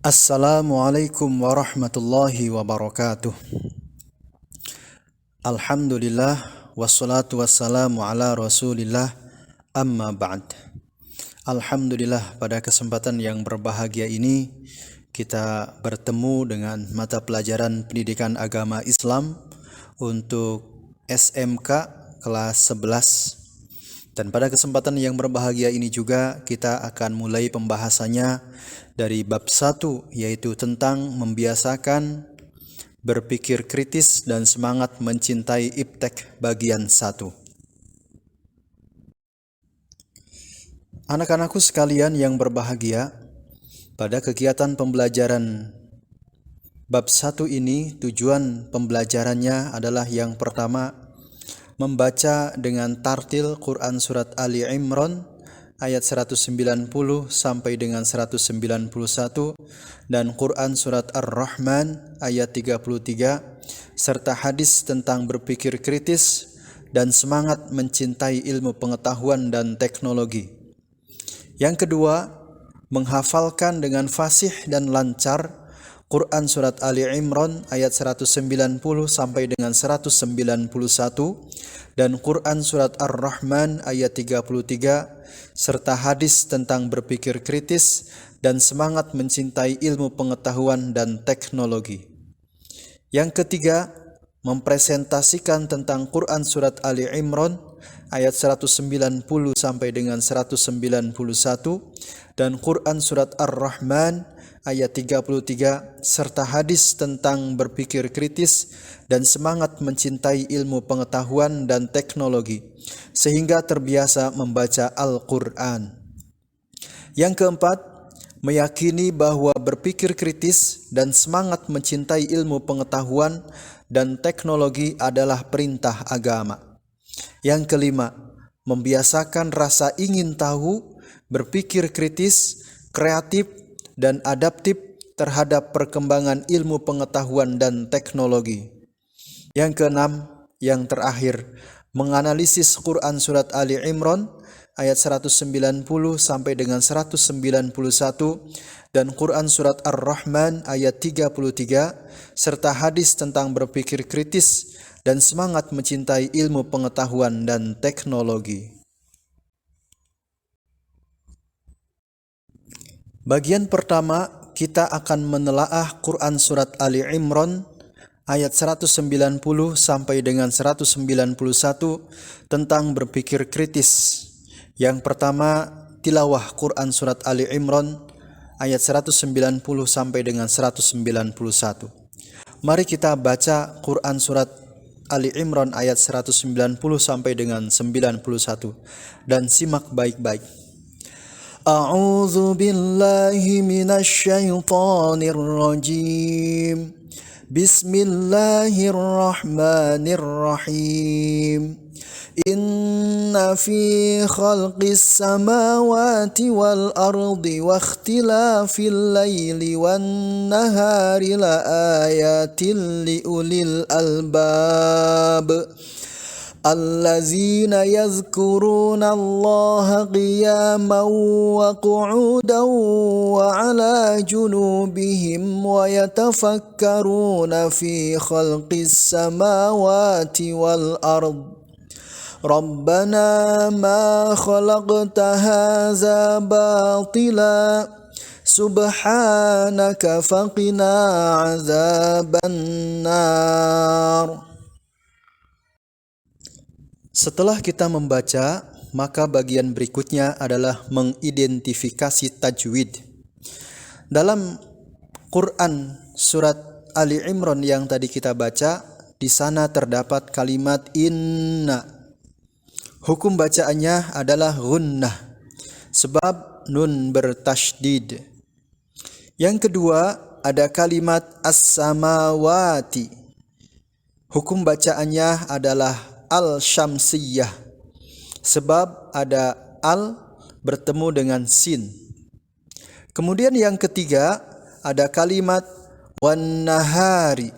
Assalamualaikum warahmatullahi wabarakatuh. Alhamdulillah wassalatu wassalamu ala Rasulillah amma ba'd. Alhamdulillah, pada kesempatan yang berbahagia ini kita bertemu dengan mata pelajaran pendidikan agama Islam untuk SMK kelas 11. Dan pada kesempatan yang berbahagia ini juga kita akan mulai pembahasannya dari bab 1, yaitu tentang membiasakan berpikir kritis dan semangat mencintai iptek bagian 1. Anak-anakku sekalian yang berbahagia, pada kegiatan pembelajaran bab 1 ini tujuan pembelajarannya adalah yang pertama, membaca dengan tartil Quran Surat Ali Imran ayat 190 sampai dengan 191 dan Quran Surat Ar-Rahman ayat 33 serta hadis tentang berpikir kritis dan semangat mencintai ilmu pengetahuan dan teknologi. Yang kedua, menghafalkan dengan fasih dan lancar Quran Surat Ali Imran ayat 190 sampai dengan 191 dan Quran Surat Ar-Rahman ayat 33 serta hadis tentang berpikir kritis dan semangat mencintai ilmu pengetahuan dan teknologi. Yang ketiga, mempresentasikan tentang Quran Surat Ali Imran ayat 190 sampai dengan 191 dan Quran Surat Ar-Rahman ayat 33 serta hadis tentang berpikir kritis dan semangat mencintai ilmu pengetahuan dan teknologi sehingga terbiasa membaca Al-Quran. Yang keempat, meyakini bahwa berpikir kritis dan semangat mencintai ilmu pengetahuan dan teknologi adalah perintah agama. Yang kelima, membiasakan rasa ingin tahu, berpikir kritis, kreatif, dan adaptif terhadap perkembangan ilmu pengetahuan dan teknologi. Yang keenam, yang terakhir, menganalisis Quran Surat Ali Imran ayat 190 sampai dengan 191 dan Quran Surat Ar-Rahman ayat 33 serta hadis tentang berpikir kritis dan semangat mencintai ilmu pengetahuan dan teknologi. Bagian pertama, kita akan menelaah Quran Surat Ali Imran ayat 190 sampai dengan 191 tentang berpikir kritis. Yang pertama, tilawah Quran Surat Ali Imran ayat 190 sampai dengan 191. Mari kita baca Quran Surat Ali Imran ayat 190 sampai dengan 91 dan simak baik-baik. A'udzu billahi minasy syaithanir rajim. Bismillahirrahmanirrahim. Inna fi khalqis samawati wal ardi wa ikhtilafil laili wan nahari la ayatin li ulil albab. Allazina yazkuruna Allaha qiyaman wa qu'udan wa ala junubihim wa yatafakkaruna fi khalqis samawati wal ard. Rabbana ma khalaqta hadza batila subhanaka faqina azaban nar. Setelah kita membaca, maka bagian berikutnya adalah mengidentifikasi tajwid. Dalam Quran Surat Ali Imran yang tadi kita baca, di sana terdapat kalimat inna. Hukum bacaannya adalah gunnah, sebab nun bertasydid. Yang kedua, ada kalimat as-samawati. Hukum bacaannya adalah al-syamsiyah, sebab ada al bertemu dengan sin. Kemudian yang ketiga ada kalimat wan nahari.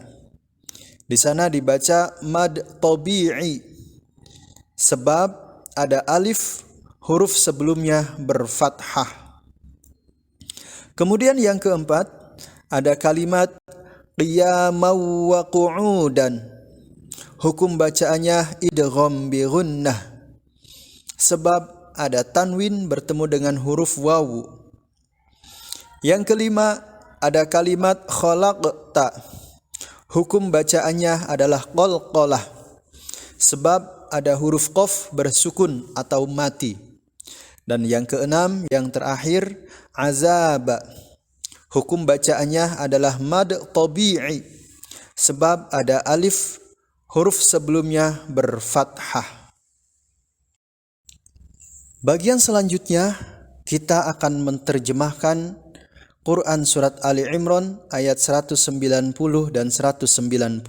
Di sana dibaca mad tabi'i, sebab ada alif huruf sebelumnya berfathah. Kemudian yang keempat ada kalimat qiyaman wa qu'udan. Hukum bacaannya idgham bi gunnah, sebab ada tanwin bertemu dengan huruf wawu. Yang kelima, ada kalimat khalaqta. Hukum bacaannya adalah qalqalah, sebab ada huruf qaf bersukun atau mati. Dan yang keenam, yang terakhir, azab. Hukum bacaannya adalah mad tabi'i, sebab ada alif huruf sebelumnya berfathah. Bagian selanjutnya kita akan menerjemahkan Quran Surat Ali Imran ayat 190 dan 191.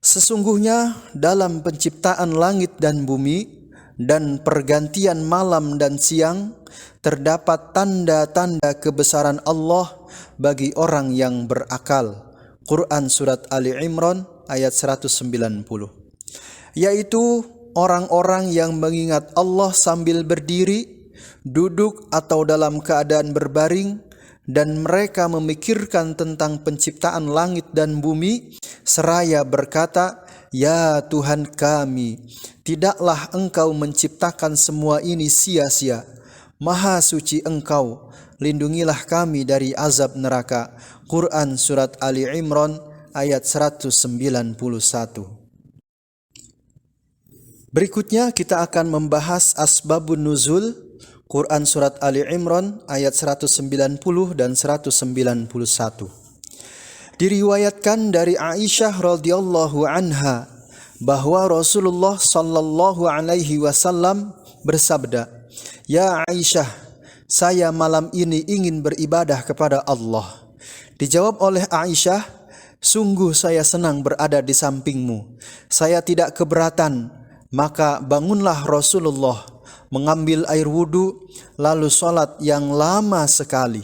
Sesungguhnya dalam penciptaan langit dan bumi dan pergantian malam dan siang terdapat tanda-tanda kebesaran Allah bagi orang yang berakal. Quran Surat Ali Imran ayat 190. Yaitu orang-orang yang mengingat Allah sambil berdiri, duduk atau dalam keadaan berbaring, dan mereka memikirkan tentang penciptaan langit dan bumi seraya berkata, "Ya Tuhan kami, tidaklah Engkau menciptakan semua ini sia-sia. Maha suci Engkau, lindungilah kami dari azab neraka." Quran Surat Ali Imran ayat 191. Berikutnya kita akan membahas asbabun nuzul Quran Surat Ali Imran ayat 190 dan 191. Diriwayatkan dari Aisyah radhiyallahu anha bahwa Rasulullah sallallahu alaihi wasallam bersabda, "Ya Aisyah, saya malam ini ingin beribadah kepada Allah." Dijawab oleh Aisyah, "Sungguh saya senang berada di sampingmu. Saya tidak keberatan." Maka bangunlah Rasulullah, mengambil air wudu, lalu sholat yang lama sekali.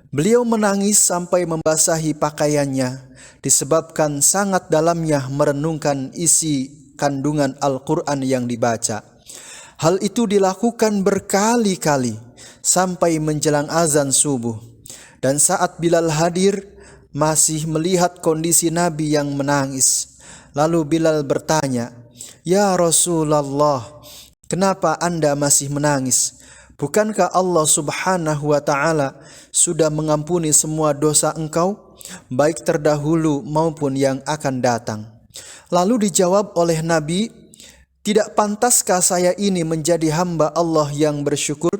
Beliau menangis sampai membasahi pakaiannya, disebabkan sangat dalamnya merenungkan isi kandungan Al-Quran yang dibaca. Hal itu dilakukan berkali-kali, sampai menjelang azan subuh. Dan saat Bilal hadir, masih melihat kondisi Nabi yang menangis. Lalu Bilal bertanya, "Ya Rasulullah, kenapa Anda masih menangis? Bukankah Allah Subhanahu wa Ta'ala sudah mengampuni semua dosa engkau, baik terdahulu maupun yang akan datang?" Lalu dijawab oleh Nabi, "Tidak pantaskah saya ini menjadi hamba Allah yang bersyukur?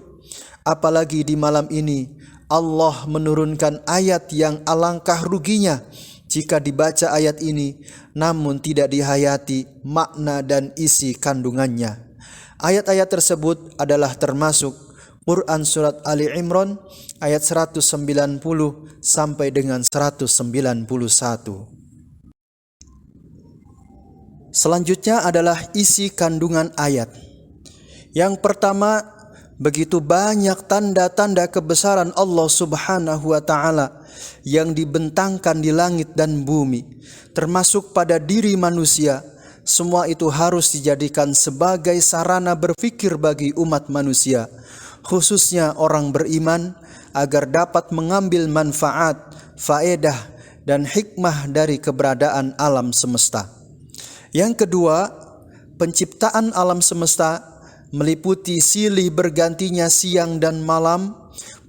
Apalagi di malam ini Allah menurunkan ayat yang alangkah ruginya jika dibaca ayat ini, namun tidak dihayati makna dan isi kandungannya." Ayat-ayat tersebut adalah termasuk Quran Surat Ali Imran ayat 190 sampai dengan 191. Selanjutnya adalah isi kandungan ayat. Yang pertama, begitu banyak tanda-tanda kebesaran Allah Subhanahu wa Ta'ala yang dibentangkan di langit dan bumi, termasuk pada diri manusia. Semua itu harus dijadikan sebagai sarana berfikir bagi umat manusia, khususnya orang beriman, agar dapat mengambil manfaat, faedah, dan hikmah dari keberadaan alam semesta. Yang kedua, penciptaan alam semesta meliputi silih bergantinya siang dan malam,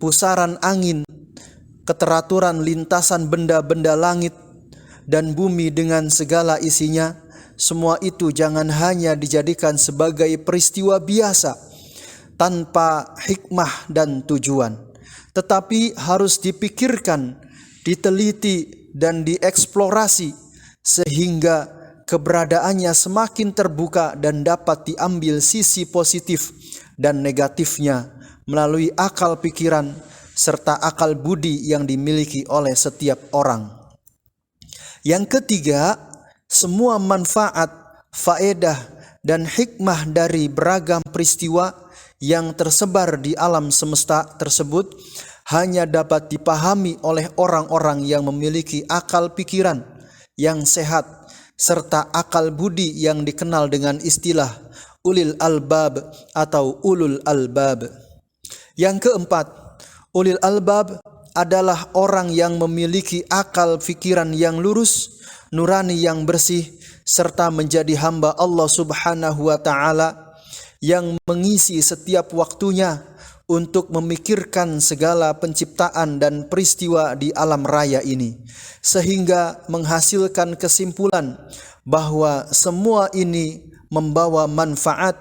pusaran angin, keteraturan lintasan benda-benda langit dan bumi dengan segala isinya. Semua itu jangan hanya dijadikan sebagai peristiwa biasa tanpa hikmah dan tujuan, tetapi harus dipikirkan, diteliti, dan dieksplorasi sehingga keberadaannya semakin terbuka dan dapat diambil sisi positif dan negatifnya melalui akal pikiran serta akal budi yang dimiliki oleh setiap orang. Yang ketiga, semua manfaat, faedah, dan hikmah dari beragam peristiwa yang tersebar di alam semesta tersebut hanya dapat dipahami oleh orang-orang yang memiliki akal pikiran yang sehat serta akal budi yang dikenal dengan istilah ulil albab atau ulul albab. Yang keempat, ulil albab adalah orang yang memiliki akal pikiran yang lurus, nurani yang bersih, serta menjadi hamba Allah Subhanahu wa Ta'ala yang mengisi setiap waktunya untuk memikirkan segala penciptaan dan peristiwa di alam raya ini, sehingga menghasilkan kesimpulan bahwa semua ini membawa manfaat,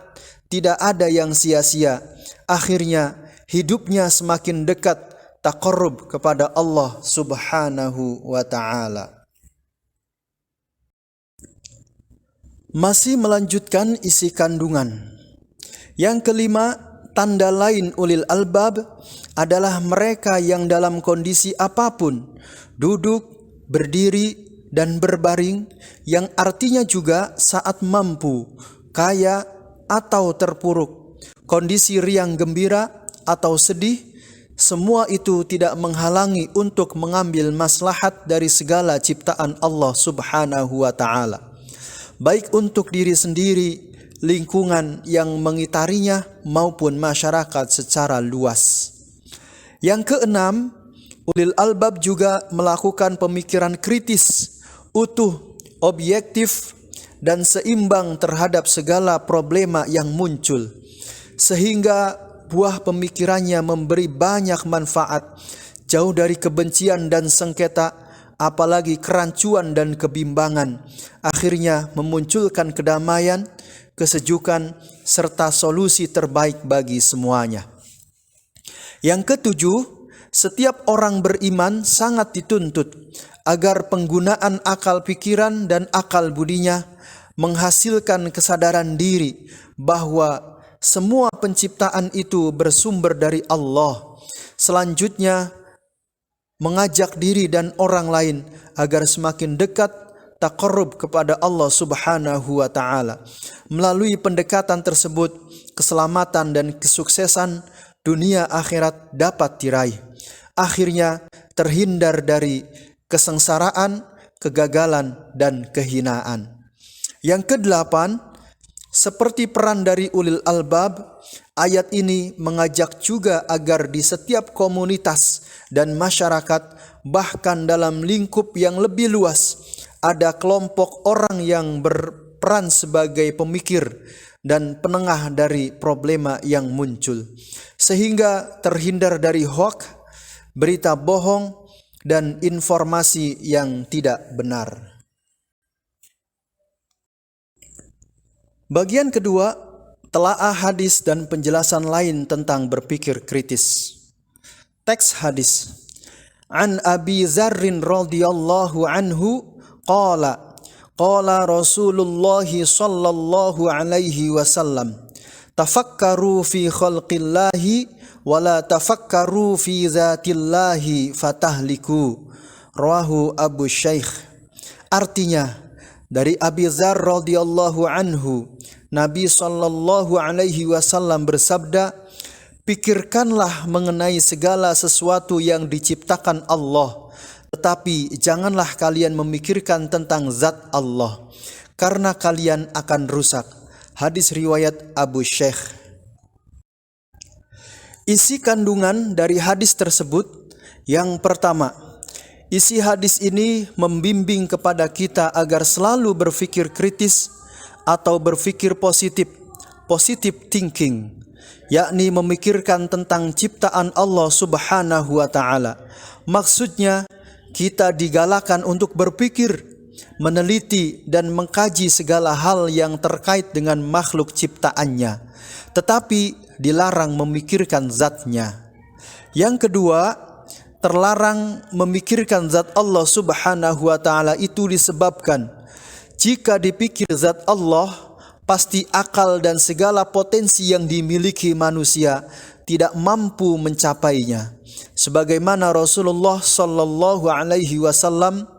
tidak ada yang sia-sia. Akhirnya hidupnya semakin dekat taqarrub kepada Allah Subhanahu wa Ta'ala. Masih melanjutkan isi kandungan. Yang kelima, tanda lain ulil albab adalah mereka yang dalam kondisi apapun, duduk, berdiri, dan berbaring, yang artinya juga saat mampu, kaya, atau terpuruk, kondisi riang gembira atau sedih, semua itu tidak menghalangi untuk mengambil maslahat dari segala ciptaan Allah Subhanahu wa Ta'ala, baik untuk diri sendiri, lingkungan yang mengitarinya, maupun masyarakat secara luas. Yang keenam, ulil albab juga melakukan pemikiran kritis, utuh, objektif, dan seimbang terhadap segala problema yang muncul, sehingga buah pemikirannya memberi banyak manfaat, jauh dari kebencian dan sengketa, apalagi kerancuan dan kebimbangan. Akhirnya memunculkan kedamaian, kesejukan, serta solusi terbaik bagi semuanya. Yang ketujuh, setiap orang beriman sangat dituntut agar penggunaan akal pikiran dan akal budinya menghasilkan kesadaran diri bahwa semua penciptaan itu bersumber dari Allah. Selanjutnya, mengajak diri dan orang lain agar semakin dekat taqarrub kepada Allah Subhanahu wa Ta'ala. Melalui pendekatan tersebut, keselamatan dan kesuksesan dunia akhirat dapat diraih. Akhirnya terhindar dari kesengsaraan, kegagalan, dan kehinaan. Yang kedelapan, seperti peran dari ulil albab, ayat ini mengajak juga agar di setiap komunitas dan masyarakat, bahkan dalam lingkup yang lebih luas, ada kelompok orang yang berperan sebagai pemikir dan penengah dari problema yang muncul, sehingga terhindar dari hoaks, berita bohong, dan informasi yang tidak benar. Bagian kedua, telaah hadis dan penjelasan lain tentang berpikir kritis. Teks hadis. An Abi Dzarrin radhiyallahu anhu qala qala Rasulullah sallallahu alaihi wasallam tafakkaru fi khalqillahi wa la tafakkaru fi dzatillahi fatahliku. Rawahu Abu Syaikh. Artinya, dari Abi Dzar radhiyallahu anhu, Nabi sallallahu alaihi wasallam bersabda, pikirkanlah mengenai segala sesuatu yang diciptakan Allah, tetapi janganlah kalian memikirkan tentang zat Allah, karena kalian akan rusak. Hadis riwayat Abu Syaikh. Isi kandungan dari hadis tersebut, yang pertama, isi hadis ini membimbing kepada kita agar selalu berpikir kritis atau berpikir positif, positive thinking, yakni memikirkan tentang ciptaan Allah Subhanahu wa Ta'ala. Maksudnya, kita digalakan untuk berpikir, meneliti dan mengkaji segala hal yang terkait dengan makhluk ciptaannya, tetapi dilarang memikirkan zatnya. Yang kedua, terlarang memikirkan zat Allah Subhanahu wa Ta'ala itu disebabkan jika dipikir zat Allah, pasti akal dan segala potensi yang dimiliki manusia tidak mampu mencapainya. Sebagaimana Rasulullah sallallahu alaihi wasallam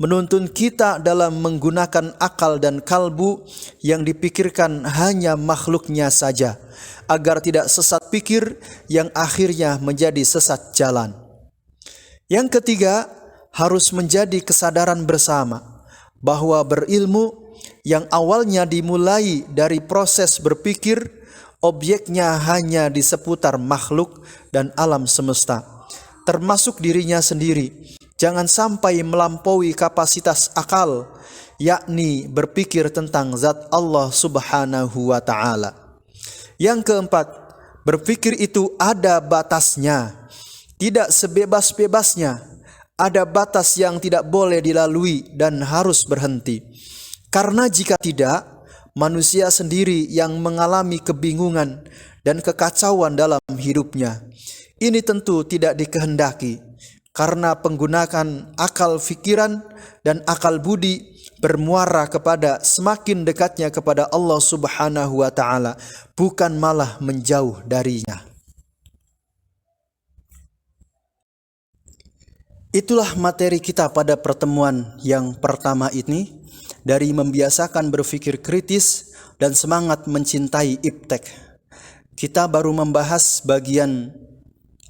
menuntun kita dalam menggunakan akal dan kalbu yang dipikirkan hanya makhluknya saja, agar tidak sesat pikir yang akhirnya menjadi sesat jalan. Yang ketiga, harus menjadi kesadaran bersama bahwa berilmu yang awalnya dimulai dari proses berpikir, objeknya hanya di seputar makhluk dan alam semesta. termasuk dirinya sendiri, jangan sampai melampaui kapasitas akal, yakni berpikir tentang zat Allah Subhanahu wa Ta'ala. Yang keempat, berpikir itu ada batasnya, tidak sebebas-bebasnya. Ada batas yang tidak boleh dilalui dan harus berhenti. Karena jika tidak, manusia sendiri yang mengalami kebingungan dan kekacauan dalam hidupnya. Ini tentu tidak dikehendaki, karena penggunaan akal fikiran dan akal budi bermuara kepada semakin dekatnya kepada Allah Subhanahu wa Ta'ala, bukan malah menjauh darinya. Itulah materi kita pada pertemuan yang pertama ini, dari membiasakan berpikir kritis dan semangat mencintai iptek. Kita baru membahas bagian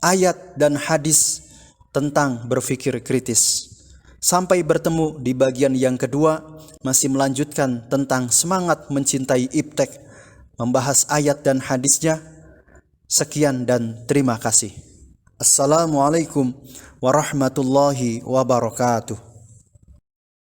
ayat dan hadis tentang berpikir kritis. Sampai bertemu di bagian yang kedua, masih melanjutkan tentang semangat mencintai iptek, membahas ayat dan hadisnya. Sekian dan terima kasih. Assalamualaikum warahmatullahi wabarakatuh.